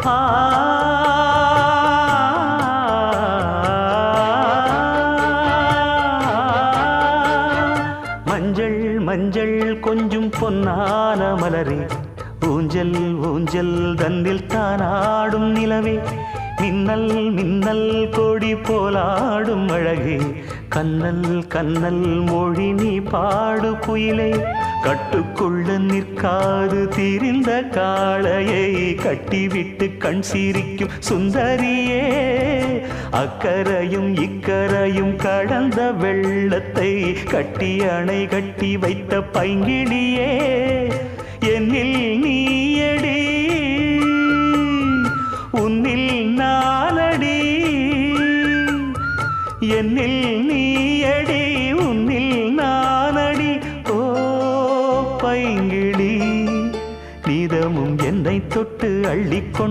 ஆ மஞ்சள் மஞ்சள் கொஞ்சம் பொன்னான மலரே ஊஞ்சல் ஊஞ்சல் தன்னில் தானாடும் நிலவே மின்னல் மின்னல் கொடி போலாடும் அழகே கண்ணல் கண்ணல் மொழி நீ பாடு குயிலே கட்டுக்குள்ள நிற்காது திரிந்த காளையை கட்டிவிட்டு கண் சிரிக்கும் சுந்தரியே அக்கரையும் இக்கரையும் கடந்த வெள்ளத்தை கட்டி அணை கட்டி வைத்த பைங்கிளியே என்னில் நீயடி உன்னில் நானடி என்னில் நீயடி உன்னில் நானடி ஓ பைங்கிளி நீதமும் என்னை தொட்டு அள்ளிக்கொண்டு